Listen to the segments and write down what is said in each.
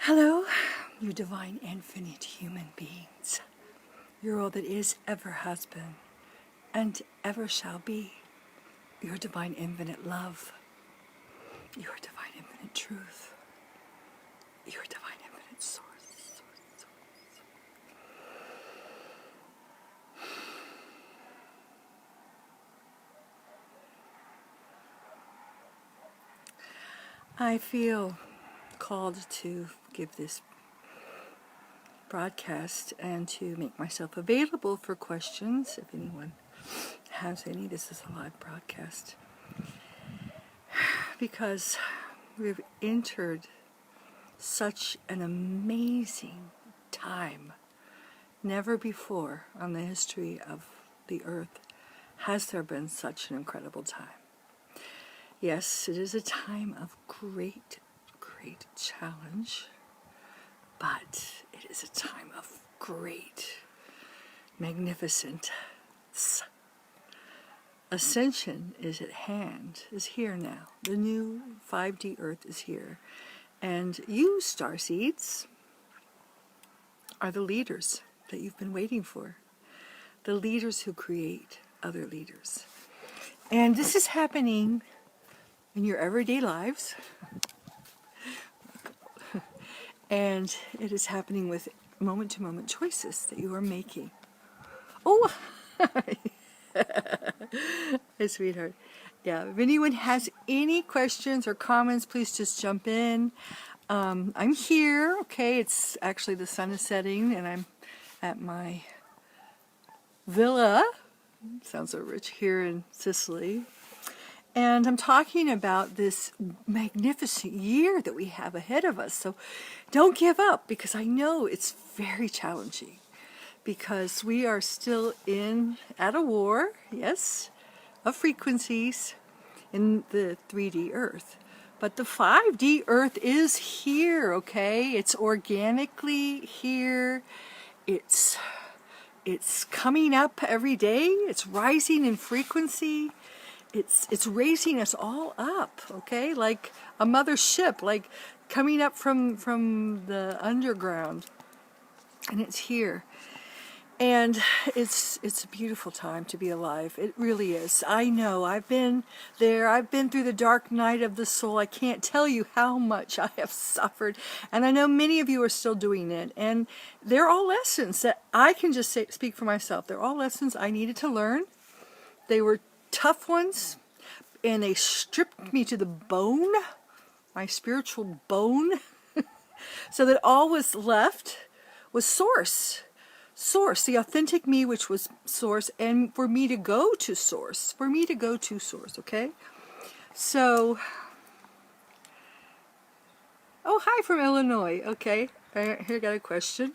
Hello, you divine infinite human beings. You're all that is, ever has been, and ever shall be. Your divine infinite love. Your divine infinite truth. Your divine infinite source. I feel called to give this broadcast and to make myself available for questions if anyone has any. This is a live broadcast because we've entered such an amazing time. Never before on the history of the earth has there been such an incredible time. Yes, it is a time of great challenge, but it is a time of great magnificence. Ascension is at hand, is here now. The new 5D Earth is here. And you, starseeds, are the leaders that you've been waiting for. The leaders who create other leaders. And this is happening in your everyday lives. And it is happening with moment-to-moment choices that you are making. Oh, hey, sweetheart. Yeah, if anyone has any questions or comments, please just jump in. I'm here, okay? It's actually the sun is setting, and I'm at my villa. Sounds so rich, here in Sicily. And I'm talking about this magnificent year that we have ahead of us. So don't give up, because I know it's very challenging. Because we are still at a war, yes, of frequencies in the 3D Earth. But the 5D Earth is here, okay? It's organically here. It's coming up every day. It's rising in frequency. It's raising us all up, okay? Like a mother ship, like coming up from the underground. And it's here. And it's a beautiful time to be alive. It really is. I know. I've been there. I've been through the dark night of the soul. I can't tell you how much I have suffered. And I know many of you are still doing it. And they're all lessons that I can just speak for myself. They're all lessons I needed to learn. They were tough ones. And they stripped me to the bone, my spiritual bone. So that all was left was source. Source, the authentic me, which was source, and for me to go to source, okay? So, oh, hi from Illinois, okay. Here, I got a question.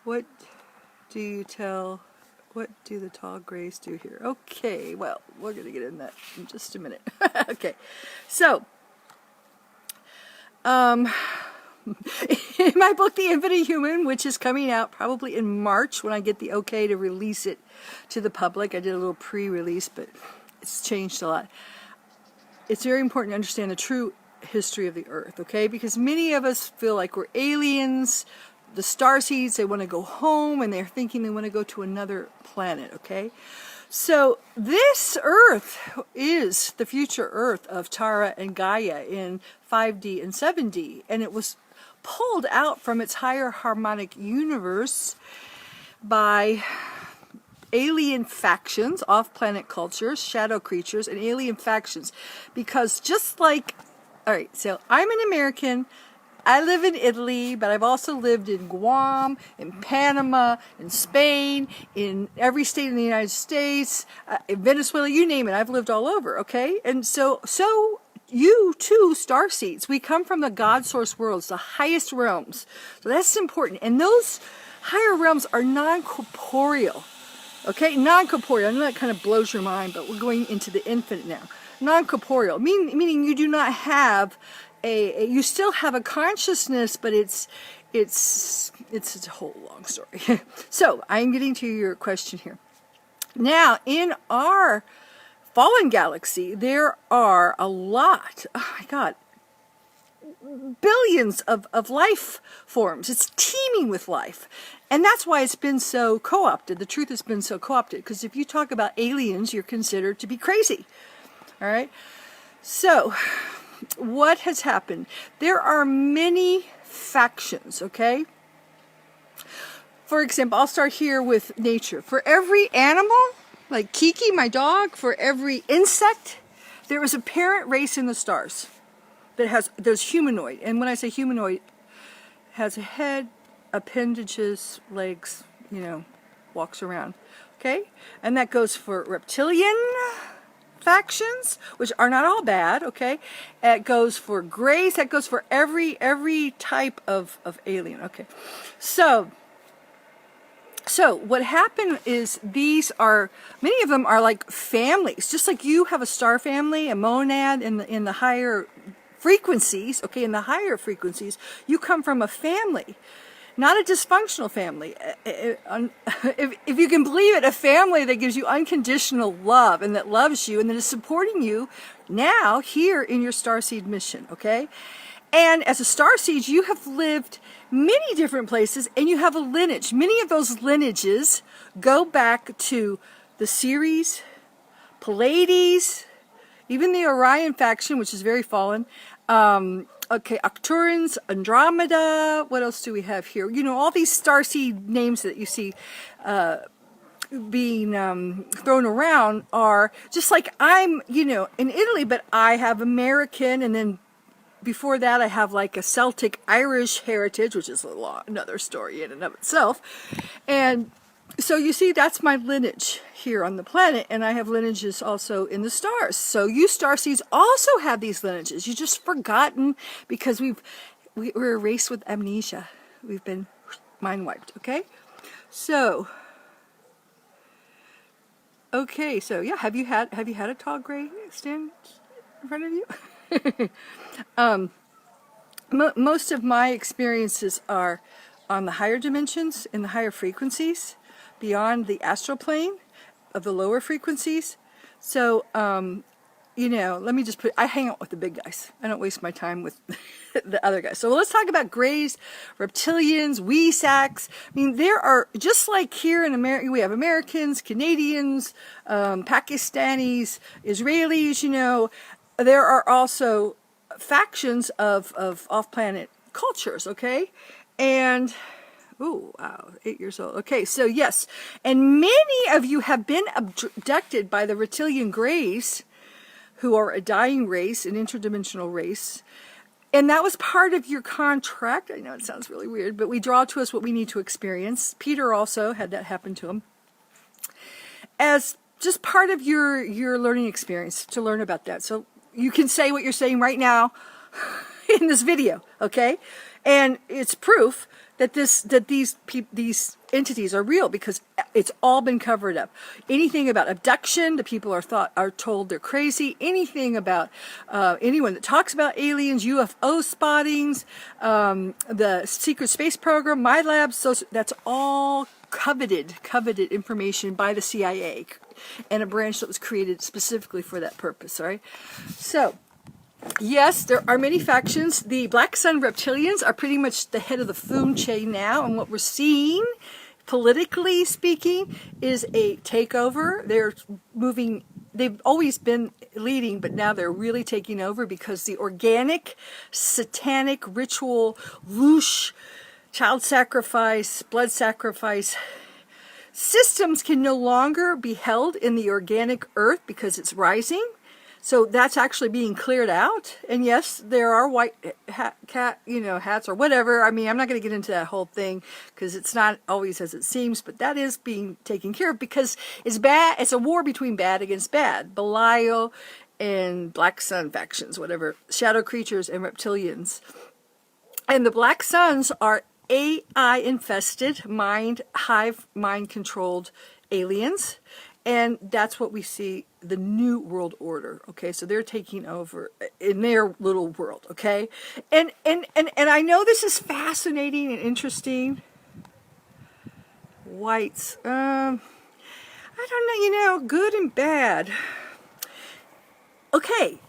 What do the tall grays do here? Okay, well, we're going to get in that in just a minute. Okay, so, in my book, The Infinite Human, which is coming out probably in March when I get the okay to release it to the public. I did a little pre-release, but it's changed a lot. It's very important to understand the true history of the Earth, okay? Because many of us feel like we're aliens, the starseeds, they want to go home, and they're thinking they want to go to another planet, okay? So this Earth is the future Earth of Tara and Gaia in 5D and 7D, and it was pulled out from its higher harmonic universe by alien factions, off-planet cultures, shadow creatures, and alien factions. Because just like, all right, so I'm an American. I live in Italy, but I've also lived in Guam, in Panama, in Spain, in every state in the United States, in Venezuela, you name it. I've lived all over, okay? And so you too, starseeds, we come from the God source worlds, the highest realms. So that's important. And those higher realms are non-corporeal, okay? Non-corporeal. I know that kind of blows your mind, but we're going into the infinite now. Non-corporeal, meaning you do not have you still have a consciousness, but it's a whole long story. So I'm getting to your question here. Now, in our fallen galaxy, there are a lot, oh my God, billions of life forms. It's teeming with life. And that's why it's been so co-opted. The truth has been so co-opted. Because if you talk about aliens, you're considered to be crazy. All right? So, what has happened? There are many factions, okay? For example, I'll start here with nature. For every animal, like Kiki, my dog, for every insect, there is a parent race in the stars that there's humanoid. And when I say humanoid, has a head, appendages, legs, walks around. Okay? And that goes for reptilian factions, which are not all bad, okay? It goes for grays, that goes for every type of alien, okay? So what happened is many of them are like families, just like you have a star family, a monad in the higher frequencies, okay? In the higher frequencies, you come from a family. Not a dysfunctional family. If you can believe it, a family that gives you unconditional love and that loves you and that is supporting you now here in your starseed mission, okay? And as a starseed, you have lived many different places and you have a lineage. Many of those lineages go back to the Ceres, Pleiades, even the Orion faction, which is very fallen, okay, Arcturans, Andromeda, what else do we have here? All these starseed names that you see being thrown around are just like I'm, in Italy, but I have American, and then before that I have like a Celtic Irish heritage, which is another story in and of itself. And so you see, that's my lineage here on the planet, and I have lineages also in the stars. So you starseeds also have these lineages. You just forgotten because we're a race with amnesia. We've been mind wiped. Okay, so yeah. Have you had a tall gray stand in front of you? Most of my experiences are on the higher dimensions, in the higher frequencies, beyond the astral plane of the lower frequencies. So, let me just I hang out with the big guys. I don't waste my time with the other guys. So let's talk about grays, reptilians, Weesacs. I mean, there are, just like here in America, we have Americans, Canadians, Pakistanis, Israelis, there are also factions of off-planet cultures, okay? And oh, wow, 8 years old. Okay, so yes, and many of you have been abducted by the reptilian grays, who are a dying race, an interdimensional race, and that was part of your contract. I know it sounds really weird, but we draw to us what we need to experience. Peter also had that happen to him, as just part of your learning experience, to learn about that. So you can say what you're saying right now in this video, okay? And it's proof that these entities are real, because it's all been covered up. Anything about abduction, the people are told they're crazy. Anything about anyone that talks about aliens, UFO spottings, the secret space program, my labs, so that's all coveted information by the CIA, and a branch that was created specifically for that purpose. All right, so yes, there are many factions. The Black Sun reptilians are pretty much the head of the food chain now, and what we're seeing, politically speaking, is a takeover. They're moving. They've always been leading, but now they're really taking over, because the organic, satanic ritual, whoosh, child sacrifice, blood sacrifice systems can no longer be held in the organic earth because it's rising. So that's actually being cleared out. And yes, there are white hats or whatever. I mean, I'm not going to get into that whole thing, because it's not always as it seems, but that is being taken care of, because it's bad. It's a war between bad against bad. Belial and Black Sun factions, whatever, shadow creatures and reptilians. And the Black Suns are AI infested, hive mind controlled aliens. And that's what we see, the New World Order, okay? So they're taking over in their little world, okay? And I know this is fascinating and interesting. Whites, I don't know, good and bad. Okay,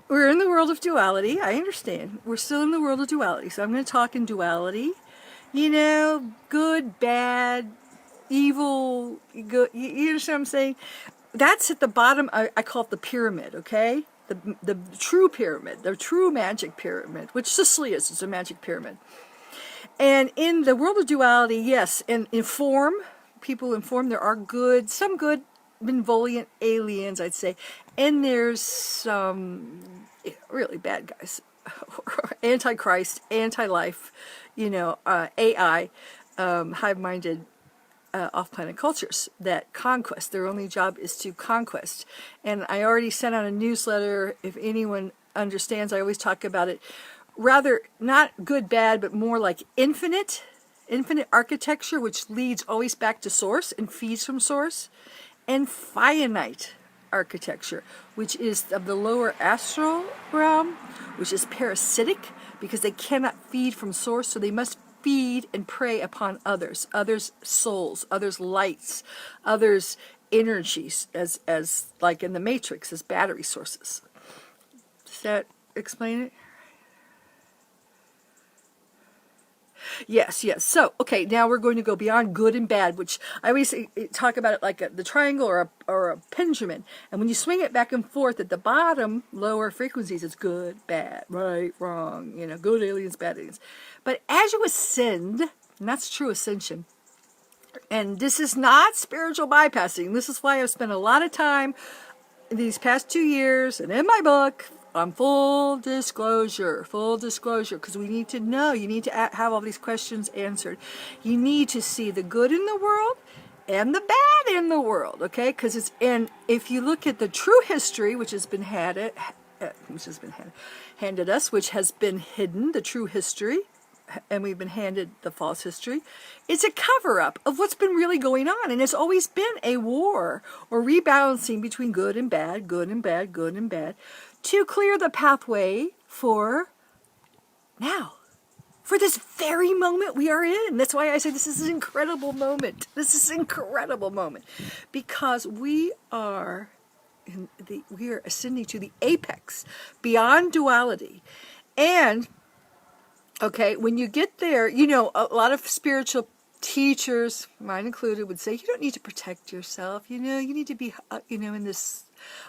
we're in the world of duality. I understand. We're still in the world of duality. So I'm going to talk in duality. You know, good, bad, evil, good. You understand what I'm saying? That's at the bottom. I call it the pyramid, okay? The true pyramid, the true magic pyramid, which Sicily is. It's a magic pyramid. And in the world of duality, yes, and in form, people in form, there are good, some good benevolent aliens, I'd say. And there's some really bad guys. Antichrist, anti-life, you know, AI, hive-minded off-planet cultures that conquest. Their only job is to conquest. And I already sent out a newsletter. If anyone understands, I always talk about it. Rather, not good, bad, but more like infinite architecture, which leads always back to source and feeds from source, and finite architecture, which is of the lower astral realm, which is parasitic because they cannot feed from source, so they must feed and prey upon others souls, others lights, others energies, as like in the Matrix, as battery sources. Does that explain it? Yes. So, okay, now we're going to go beyond good and bad, which I always talk about it like the triangle or a pendulum. And when you swing it back and forth, at the bottom, lower frequencies, it's good, bad, right, wrong, you know, good aliens, bad aliens. But as you ascend, and that's true ascension, and this is not spiritual bypassing. This is why I've spent a lot of time these past 2 years and in my book on full disclosure, because we need to know, you need to have all these questions answered. You need to see the good in the world and the bad in the world, okay? Because it's, and if you look at the true history, which has been handed us, which has been hidden, the true history, and we've been handed the false history, it's a cover-up of what's been really going on. And it's always been a war or rebalancing between good and bad, good and bad, good and bad, to clear the pathway for now, for this very moment we are in. That's why I say this is an incredible moment. This is an incredible moment, because we are ascending to the apex, beyond duality. And okay, when you get there, you know, a lot of spiritual teachers, mine included, would say, you don't need to protect yourself. You know, you need to be, you know, in this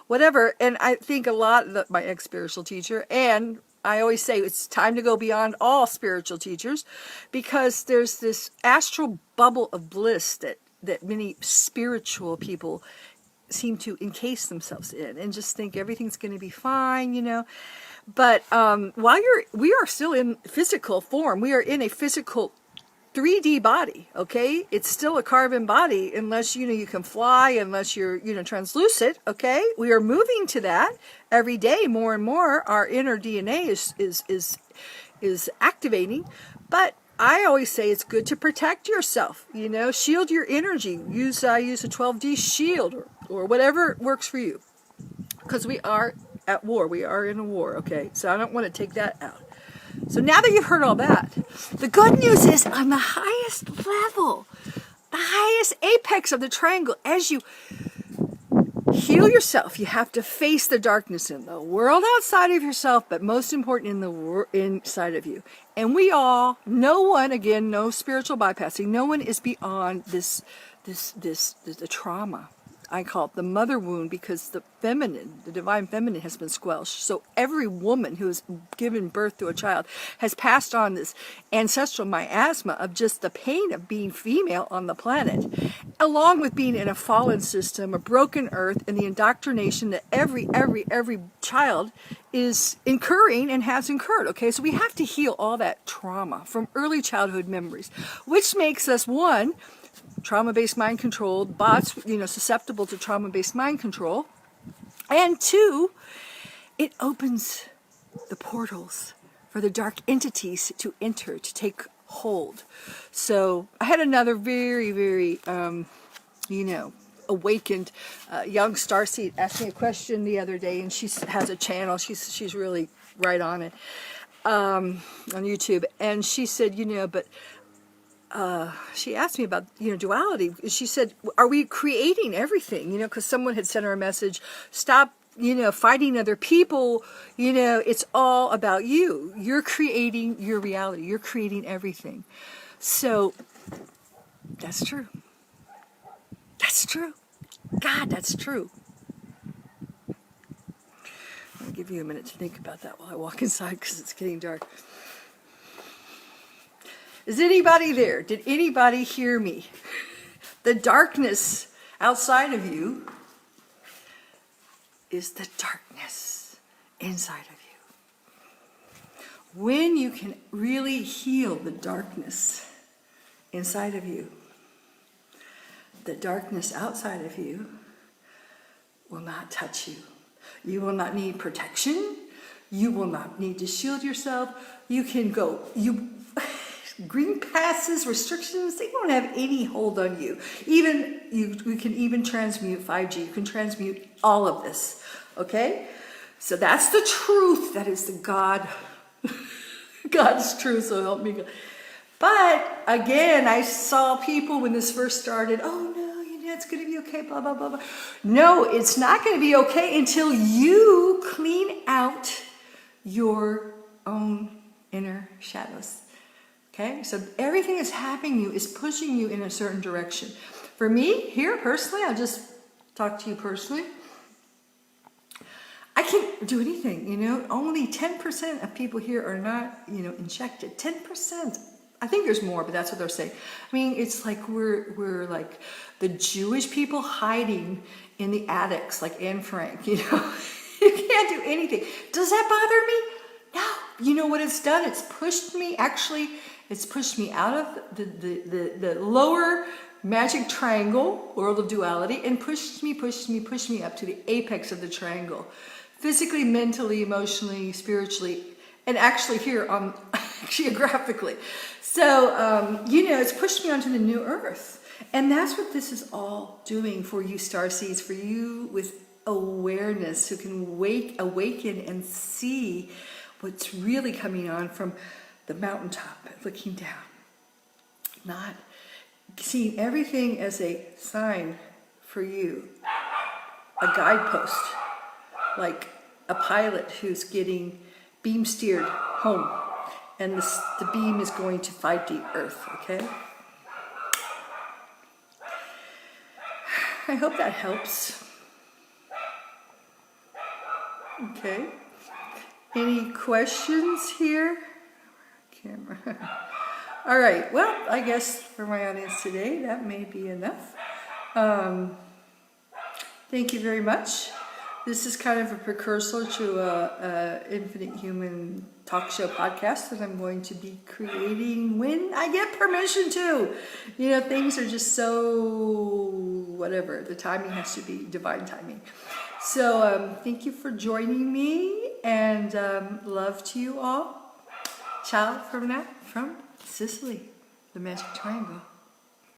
whatever. And I think a lot of my ex-spiritual teacher, and I always say it's time to go beyond all spiritual teachers, because there's this astral bubble of bliss that many spiritual people seem to encase themselves in and just think everything's going to be fine, you know. But we are still in physical form. We are in a physical 3D body, okay? It's still a carbon body unless, you know, you can fly, unless you're, you know, translucent, okay? We are moving to that every day more and more. Our inner DNA is activating. But I always say it's good to protect yourself, you know, shield your energy. I use a 12D shield or whatever works for you, because we are at war. We are in a war, okay? So I don't want to take that out. So now that you've heard all that, the good news is on the highest level, the highest apex of the triangle, as you heal yourself, you have to face the darkness in the world outside of yourself, but most important in the inside of you. And we all, no one, again, no spiritual bypassing, no one is beyond the trauma. I call it the mother wound, because the feminine, the divine feminine, has been squelched. So every woman who has given birth to a child has passed on this ancestral miasma of just the pain of being female on the planet, along with being in a fallen system, a broken earth, and the indoctrination that every child is incurring and has incurred. Okay, so we have to heal all that trauma from early childhood memories, which makes us, one, trauma-based mind control, bots, you know, susceptible to trauma-based mind control. And two, it opens the portals for the dark entities to enter, to take hold. So I had another very, very, you know, awakened young starseed ask me a question the other day, and she has a channel. She's really right on it, on YouTube. And she said, you know, but she asked me about, you know, duality. She said, are we creating everything? You know, because someone had sent her a message, stop fighting other people. It's all about you. You're creating your reality. You're creating everything. So that's true. That's true. God, that's true. I'll give you a minute to think about that while I walk inside because it's getting dark. Is anybody there? Did anybody hear me? The darkness outside of you is the darkness inside of you. When you can really heal the darkness inside of you, the darkness outside of you will not touch you. You will not need protection. You will not need to shield yourself. You can go. Green passes, restrictions, they don't have any hold on you. You can even transmute 5G. You can transmute all of this. Okay? So that's the truth. That is the God's truth, so help me God. But again, I saw people when this first started, oh no, it's going to be okay, blah, blah, blah, blah. No, it's not going to be okay until you clean out your own inner shadows. Okay? So everything that's happening to you is pushing you in a certain direction. For me, here personally, I'll just talk to you personally. I can't do anything, Only 10% of people here are not, injected. 10%. I think there's more, but that's what they're saying. I mean, it's like we're like the Jewish people hiding in the attics, like Anne Frank, You can't do anything. Does that bother me? No. You know what it's done? It's pushed me, it's pushed me out of the lower magic triangle, world of duality, and pushed me up to the apex of the triangle. Physically, mentally, emotionally, spiritually, and actually here geographically. So, it's pushed me onto the new earth. And that's what this is all doing for you, starseeds, for you with awareness who can awaken and see what's really coming on from the mountaintop, looking down. Not seeing everything as a sign for you, a guidepost, like a pilot who's getting beam steered home, and the beam is going to fight the earth, okay? I hope that helps. Okay. Any questions here? Camera. All right. Well, I guess for my audience today, that may be enough. Thank you very much. This is kind of a precursor to a Infinite Human talk show podcast that I'm going to be creating when I get permission to. Things are just so whatever. The timing has to be divine timing. So thank you for joining me, and love to you all. Ciao from Sicily, the Magic Triangle.